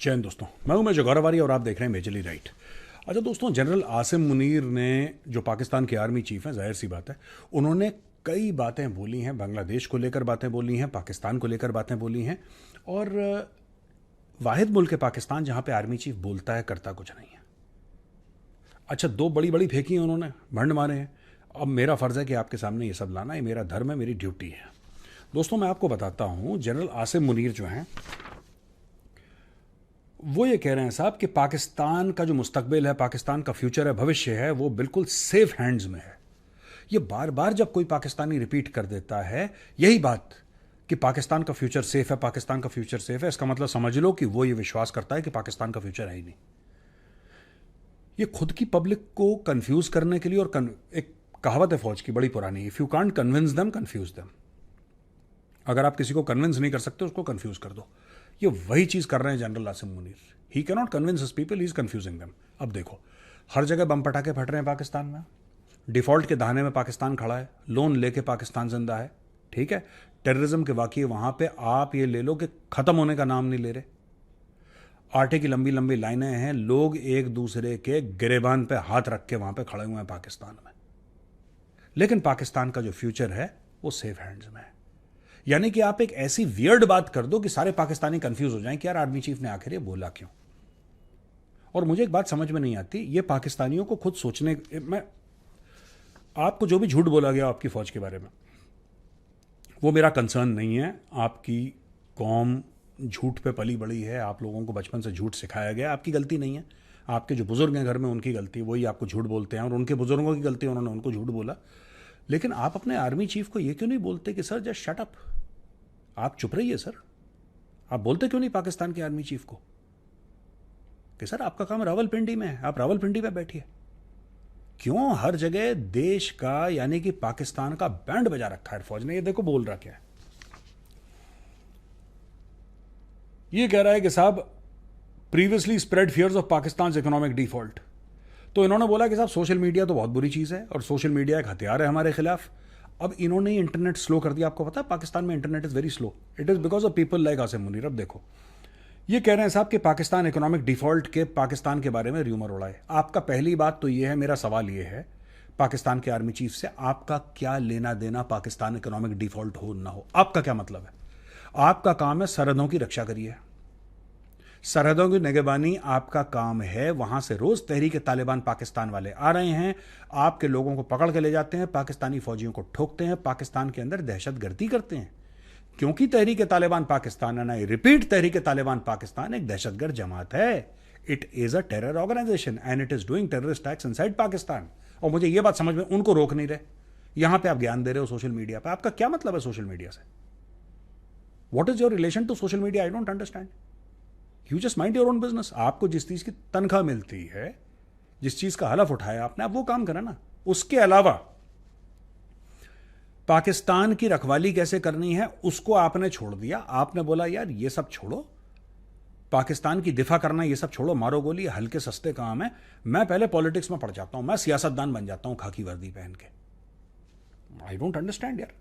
जय हिंद दोस्तों, मैं हूं मेजर गौरवारी और आप देख रहे हैं मेजरली राइट। अच्छा दोस्तों, जनरल आसिम मुनीर ने जो पाकिस्तान के आर्मी चीफ हैं, जाहिर सी बात है, उन्होंने कई बातें बोली हैं, बांग्लादेश को लेकर बातें बोली हैं, पाकिस्तान को लेकर बातें बोली हैं। और वाहिद मुल्क है पाकिस्तान जहां पे आर्मी चीफ बोलता है करता कुछ नहीं है। अच्छा, दो बड़ी बड़ी फेंकी हैं उन्होंने, भंड मारे हैं। अब मेरा फ़र्ज़ है कि आपके सामने ये सब लाना, ये मेरा धर्म है, मेरी ड्यूटी है। दोस्तों, मैं आपको बताता हूं, जनरल आसिम मुनीर जो हैं वो ये कह रहे हैं साहब कि पाकिस्तान का जो मुस्तकबिल है, पाकिस्तान का फ्यूचर है, भविष्य है, वो बिल्कुल सेफ हैंड्स में है। ये बार बार जब कोई पाकिस्तानी रिपीट कर देता है यही बात कि पाकिस्तान का फ्यूचर सेफ है, पाकिस्तान का फ्यूचर सेफ है, इसका मतलब समझ लो कि वो ये विश्वास करता है कि पाकिस्तान का फ्यूचर है ही नहीं। ये खुद की पब्लिक को कंफ्यूज करने के लिए, और एक कहावत है फौज की बड़ी पुरानी, if you can't convince them confuse them. अगर आप किसी को कन्विंस नहीं कर सकते उसको कंफ्यूज कर दो। ये वही चीज कर रहे हैं general Asim Munir. He can not convince his people, he is confusing them. अब देखो, हर जगह बम पटाखे फट रहे हैं पाकिस्तान में, डिफॉल्ट के दाने में पाकिस्तान खड़ा है, लोन लेके पाकिस्तान जिंदा है, ठीक है। टेररिज्म के वाकये वहां पे आप ये ले लो कि खत्म होने का नाम नहीं ले रहे। आटे की लंबी लंबी लाइनें हैं, लोग एक दूसरे के गिरेबान पे हाथ रख के वहां पे खड़े हुए हैं पाकिस्तान में। लेकिन पाकिस्तान का जो फ्यूचर है वो सेफ हैंड्स में है। यानी कि आप एक ऐसी वियर्ड बात कर दो कि सारे पाकिस्तानी कंफ्यूज हो जाएं कि यार आर्मी चीफ ने आखिर ये बोला क्यों। और मुझे एक बात समझ में नहीं आती, ये पाकिस्तानियों को खुद सोचने, मैं आपको जो भी झूठ बोला गया आपकी फौज के बारे में, वो मेरा कंसर्न नहीं है। आपकी कौम झूठ पे पली बड़ी है, आप लोगों को बचपन से झूठ सिखाया गया, आपकी गलती नहीं है। आपके जो बुजुर्ग हैं घर में उनकी गलती, वही आपको झूठ बोलते हैं, और उनके बुजुर्गों की गलती, उन्होंने उनको झूठ बोला। लेकिन आप अपने आर्मी चीफ को ये क्यों नहीं बोलते कि सर जस्ट शट अप, आप चुप रहिए सर। आप बोलते क्यों नहीं पाकिस्तान के आर्मी चीफ को कि सर आपका काम रावलपिंडी में है, आप रावलपिंडी में बैठिए। क्यों हर जगह देश का यानी कि पाकिस्तान का बैंड बजा रखा है फौज ने। ये देखो बोल रहा क्या है, ये कह रहा है कि साहब previously spread fears of Pakistan economic default. तो इन्होंने बोला कि साहब सोशल मीडिया तो बहुत बुरी चीज़ है और सोशल मीडिया एक हथियार है हमारे खिलाफ। अब इन्होंने इंटरनेट स्लो कर दिया। आपको पता है पाकिस्तान में internet is very slow, it is because of people like Asim Munir. अब देखो, ये कह रहे हैं साहब कि पाकिस्तान इकोनॉमिक डिफॉल्ट के पाकिस्तान के बारे में र्यूमर उड़ाए। आपका पहली बात तो ये है, मेरा सवाल ये है पाकिस्तान के आर्मी चीफ से, आपका क्या लेना देना पाकिस्तान इकोनॉमिक डिफॉल्ट हो ना हो? आपका क्या मतलब है? आपका काम है सरहदों की रक्षा करिए, सरहदों की निगरानी आपका काम है। वहां से रोज तहरीक तालिबान पाकिस्तान वाले आ रहे हैं, आपके लोगों को पकड़ के ले जाते हैं, पाकिस्तानी फौजियों को ठोकते हैं, पाकिस्तान के अंदर दहशतगर्दी करते हैं। क्योंकि Tehreek Taliban Pakistan, and I repeat, Tehreek Taliban Pakistan एक दहशतगर्द जमात है। It is a terror organisation and it is doing terrorist attacks inside Pakistan. और मुझे यह बात समझ में, उनको रोक नहीं रहे, यहां पे आप ज्ञान दे रहे हो सोशल मीडिया पे। आपका क्या मतलब है सोशल मीडिया से? What is your relation to social media? I don't understand. You just mind your own business. आपको जिस चीज की तनख्वाह मिलती है, जिस चीज का हलफ उठाया आपने, आप वो काम करें ना। उसके अलावा पाकिस्तान की रखवाली कैसे करनी है उसको आपने छोड़ दिया। आपने बोला यार ये सब छोड़ो, पाकिस्तान की दिफा करना ये सब छोड़ो, मारो गोली, हल्के सस्ते काम है। मैं पहले पॉलिटिक्स में पड़ जाता हूं, मैं सियासतदान बन जाता हूं खाकी वर्दी पहन के। आई डोंट अंडरस्टैंड यार।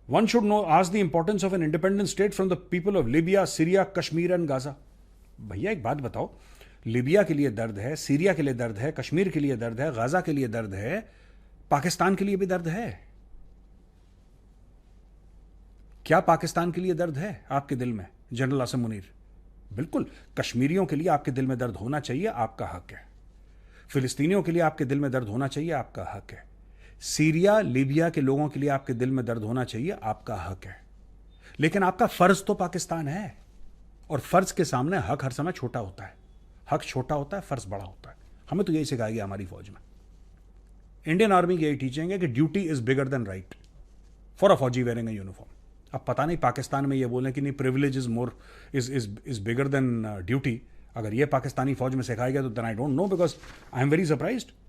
One should know, ask the importance of an independent state from the people of Libya, Syria, Kashmir and Gaza. भैया एक बात बताओ, लीबिया के लिए दर्द है, सीरिया के लिए दर्द है, कश्मीर के लिए दर्द है, गाजा के लिए दर्द है, पाकिस्तान के लिए भी दर्द है। क्या पाकिस्तान के लिए दर्द है आपके दिल में जनरल आसिम मुनीर? बिल्कुल। कश्मीरियों के लिए आपके दिल में दर्द होना चाहिए, आपका हक है। फिलिस्तीनियों के लिए आपके दिल में दर्द होना चाहिए, आपका हक है। सीरिया, लीबिया के लोगों के लिए आपके दिल में दर्द होना चाहिए, आपका हक है। लेकिन आपका फर्ज तो पाकिस्तान है, और फर्ज के सामने हक हर समय छोटा होता है। हक छोटा होता है, फर्ज बड़ा होता है। हमें तो यही सिखाया गया हमारी फौज में। इंडियन आर्मी की यही टीचिंग है कि duty is bigger then right for a फौजी वेयरिंग अ यूनिफॉर्म। अब पता नहीं पाकिस्तान में ये बोलें कि नहीं, privilege is more is bigger than duty. अगर ये पाकिस्तानी फौज में सिखाया गया तो then I don't know, because I am very surprised.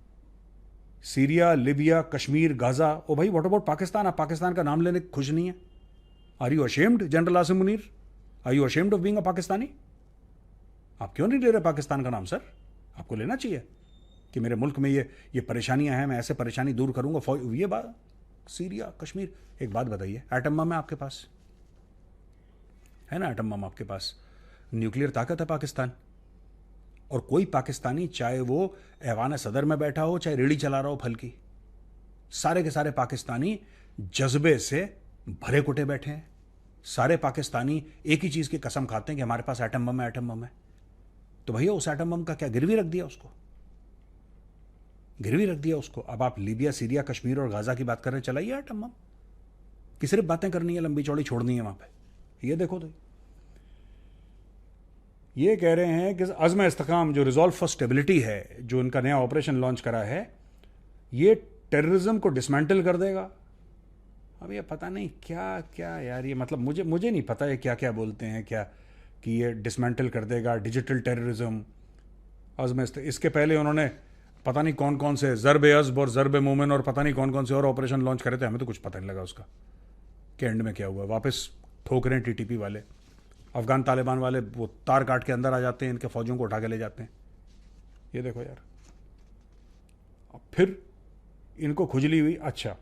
Syria, Libya, Kashmir, Gaza, ओ भाई व्हाट अबाउट पाकिस्तान? आप पाकिस्तान का नाम लेने खुश नहीं है? Are you ashamed general Asim Munir? Are you ashamed of being a Pakistani? आप क्यों नहीं ले रहे पाकिस्तान का नाम सर? आपको लेना चाहिए कि मेरे मुल्क में ये परेशानियां हैं, मैं ऐसे परेशानी दूर करूंगा। ये बात, सीरिया, कश्मीर। एक बात बताइए, एटम बम है आपके पास? है ना एटम बम आपके पास? न्यूक्लियर ताकत है पाकिस्तान। और कोई पाकिस्तानी, चाहे वो ऐवान सदर में बैठा हो, चाहे रेड़ी चला रहा हो फल की, सारे के सारे पाकिस्तानी जज्बे से भरे कुटे बैठे हैं। सारे पाकिस्तानी एक ही चीज की कसम खाते हैं कि हमारे पास एटम बम है, एटम बम है। तो भैया उस एटम बम का क्या गिरवी रख दिया उसको, गिरवी रख दिया उसको। अब आप लीबिया, सीरिया, कश्मीर और गाजा की बात कर रहे हैं, चलाइए एटम बम की। सिर्फ बातें करनी है, लंबी चौड़ी छोड़नी है वहां पे। ये देखो तो ये कह रहे हैं कि अज़्म इस्तेकाम जो रिजॉल्व फॉर स्टेबिलिटी है, जो इनका नया ऑपरेशन लॉन्च करा है, ये टेररिज्म को डिसमेंटल कर देगा। अब ये पता नहीं क्या क्या यार, ये मतलब मुझे नहीं पता है क्या क्या बोलते हैं, क्या कि ये डिसमेंटल कर देगा डिजिटल टेररिज्म। इसके पहले उन्होंने पता नहीं कौन कौन से ज़रब अज़ब और ज़रब मोमिन और पता नहीं कौन कौन से और ऑपरेशन लॉन्च करे थे, हमें तो कुछ पता नहीं लगा उसका कि एंड में क्या हुआ। वापस ठोक रहे हैं टीटीपी वाले, अफगान तालिबान वाले, वो तार काट के अंदर आ जाते हैं, इनके फौजियों को उठा के ले जाते हैं। ये देखो यार, अब फिर इनको खुजली हुई। अच्छा,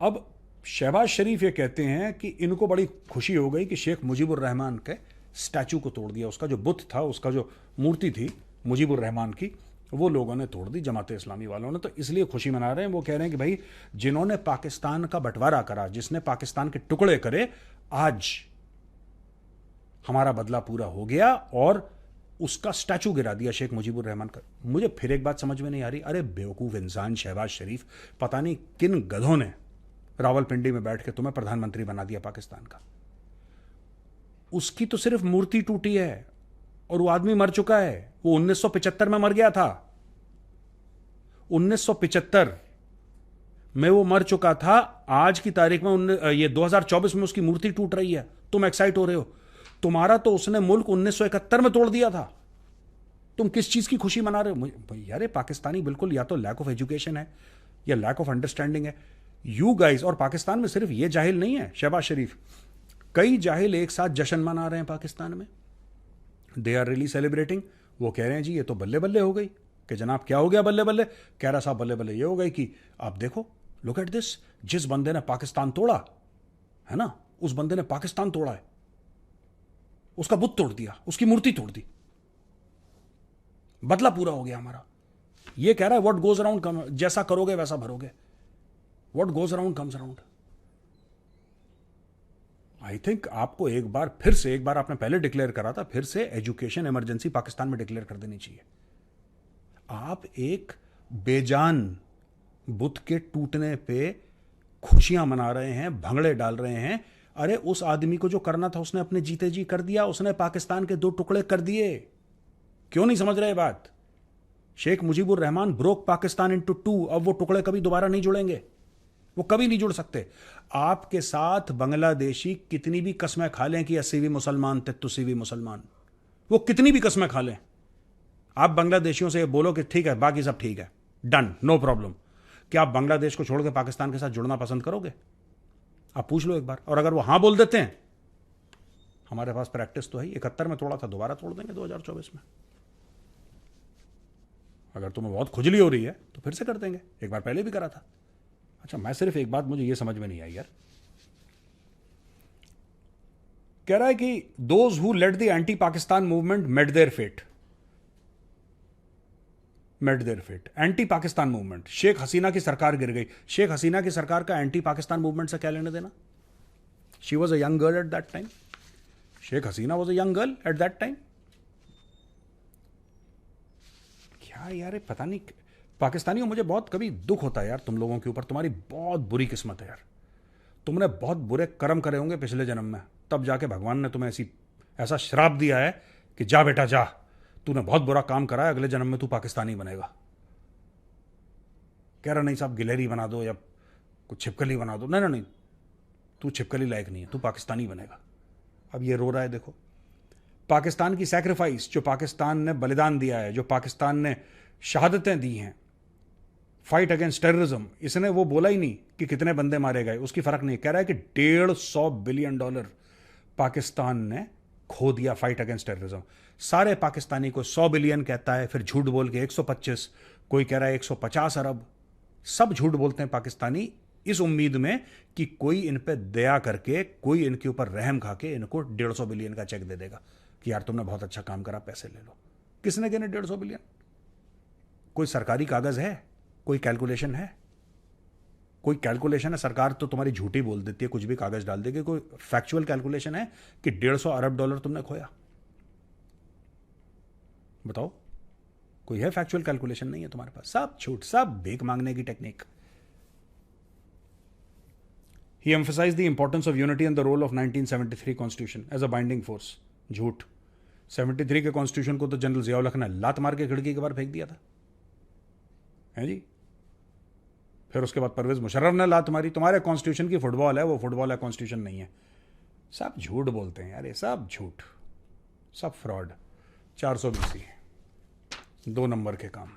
अब शहबाज शरीफ ये कहते हैं कि इनको बड़ी खुशी हो गई कि शेख मुजीबुर रहमान के स्टैचू को तोड़ दिया, उसका जो बुत था, उसका जो मूर्ति थी मुजीबुर रहमान की, वो लोगों ने तोड़ दी, जमात इस्लामी वालों ने। तो इसलिए खुशी मना रहे हैं। वो कह रहे हैं कि भाई जिन्होंने पाकिस्तान का बंटवारा करा, जिसने पाकिस्तान के टुकड़े करे, आज हमारा बदला पूरा हो गया और उसका स्टैचू गिरा दिया शेख मुजीबुर रहमान का। मुझे फिर एक बात समझ में नहीं आ रही, अरे बेवकूफ इंसान शहबाज शरीफ, पता नहीं किन गधों ने रावलपिंडी में बैठ के तुम्हें प्रधानमंत्री बना दिया पाकिस्तान का। उसकी तो सिर्फ मूर्ति टूटी है और वो आदमी मर चुका है। वो 1975 में मर गया था, 1975 में वो मर चुका था। आज की तारीख में ये 2024 में उसकी मूर्ति टूट रही है, तुम एक्साइट हो रहे हो। तुम्हारा तो उसने मुल्क 1971 में तोड़ दिया था, तुम किस चीज की खुशी मना रहे हो यार? पाकिस्तानी बिल्कुल या तो लैक ऑफ एजुकेशन है या लैक ऑफ अंडरस्टैंडिंग है, यू गाइस। और पाकिस्तान में सिर्फ ये जाहिल नहीं है शहबाज शरीफ, कई जाहिल एक साथ जश्न मना रहे हैं पाकिस्तान में। They are really celebrating. वो कह रहे हैं जी ये तो बल्ले बल्ले हो गई। कि जनाब क्या हो गया बल्ले बल्ले? कह रहा साहब बल्ले बल्ले ये हो गई कि आप देखो, लुक एट दिस, जिस बंदे ने पाकिस्तान तोड़ा है ना, उस बंदे ने पाकिस्तान तोड़ा है, उसका बुत तोड़ दिया, उसकी मूर्ति तोड़ दी, बदला पूरा हो गया हमारा। ये कह रहा है व्हाट गोज अराउंड, जैसा करोगे वैसा भरोगे, what goes around comes around. I think आपको एक बार आपने पहले डिक्लेयर करा था, फिर से एजुकेशन इमरजेंसी पाकिस्तान में डिक्लेयर कर देनी चाहिए। आप एक बेजान बुत के टूटने पे खुशियां मना रहे हैं, भंगड़े डाल रहे हैं। अरे उस आदमी को जो करना था उसने अपने जीते जी कर दिया, उसने पाकिस्तान के 2 टुकड़े कर दिए। क्यों नहीं समझ रहे बात? Sheikh Mujibur Rahman broke Pakistan into 2। अब वो टुकड़े कभी दोबारा नहीं जुड़ेंगे, वो कभी नहीं जुड़ सकते। आपके साथ बांग्लादेशी कितनी भी कस्में खा लें कि 80वीं मुसलमान, 33वीं मुसलमान, वो कितनी भी कस्में खा लें, आप बांग्लादेशियों से ये बोलो कि ठीक है बाकी सब ठीक है, डन, नो प्रॉब्लम, क्या आप बांग्लादेश को छोड़ के पाकिस्तान के साथ जुड़ना पसंद करोगे? आप पूछ लो एक बार। और अगर वो हां बोल देते हैं, हमारे पास प्रैक्टिस तो है, 71 में तोड़ा था, दोबारा तोड़ देंगे 2024 में। अगर तुम्हें बहुत खुजली हो रही है तो फिर से कर देंगे, एक बार पहले भी करा था। अच्छा, मैं सिर्फ एक बात मुझे ये समझ में नहीं आई यार, कह रहा है कि those who led the anti Pakistan movement met their fate, anti Pakistan movement. Sheikh Hasina की सरकार गिर गई। शेख हसीना की सरकार का एंटी पाकिस्तान मूवमेंट से क्या लेने देना? She was a young girl at that time. Sheikh Hasina was a young girl at that time. क्या यार, पता नहीं पाकिस्तानियों, मुझे बहुत कभी दुख होता है यार तुम लोगों के ऊपर। तुम्हारी बहुत बुरी किस्मत है यार, तुमने बहुत बुरे कर्म करे होंगे पिछले जन्म में, तब जाके भगवान ने तुम्हें ऐसा श्राप दिया है कि जा बेटा जा, तूने बहुत बुरा काम करा है, अगले जन्म में तू पाकिस्तानी बनेगा। कह रहा नहीं साहब गिलहरी बना दो या कुछ छिपकली बना दो, नहीं, तू छिपकली लायक नहीं है, तू पाकिस्तानी बनेगा। अब ये रो रहा है, देखो पाकिस्तान की सैक्रिफाइस, जो पाकिस्तान ने बलिदान दिया है, जो पाकिस्तान ने शहादतें दी हैं फाइट अगेंस्ट टेररिज्म, इसने वो बोला ही नहीं कि कितने बंदे मारे गए, उसकी फर्क नहीं। कह रहा है कि $150 बिलियन पाकिस्तान ने खो दिया फाइट अगेंस्ट टेररिज्म। सारे पाकिस्तानी को 100 बिलियन कहता है, फिर झूठ बोल के 125, कोई कह रहा है 150 अरब, सब झूठ बोलते हैं पाकिस्तानी। इस उम्मीद में कि कोई इन पे दया करके, कोई इनके ऊपर रहम खा के इनको 150 बिलियन का चेक दे देगा कि यार तुमने बहुत अच्छा काम करा, पैसे ले लो। किसने गिने 150 बिलियन? कोई सरकारी कागज है? कोई कैलकुलेशन है? कोई कैलकुलेशन है? सरकार तो तुम्हारी झूठी बोल देती है, कुछ भी कागज डाल देगी। कोई फैक्चुअल कैलकुलेशन है कि 150 अरब डॉलर तुमने खोया? बताओ, कोई है फैक्चुअल कैलकुलेशन? नहीं है तुम्हारे पास। सब झूठ, सब भीख मांगने की technique. He emphasized the importance of unity and the role of 1973 constitution as a binding force. झूठ। 73 के कॉन्स्टिट्यूशन को तो जनरल जियाउल हक ने लात मार के खिड़की के बाहर फेंक दिया था, है जी। फिर उसके बाद परवेज मुशर्रफ ने लात मारी। तुम्हारे कॉन्स्टिट्यूशन की फुटबॉल है, वो फुटबॉल है, कॉन्स्टिट्यूशन नहीं है। सब झूठ बोलते हैं यार, ये सब झूठ, सब फ्रॉड। 420 2 नंबर के काम।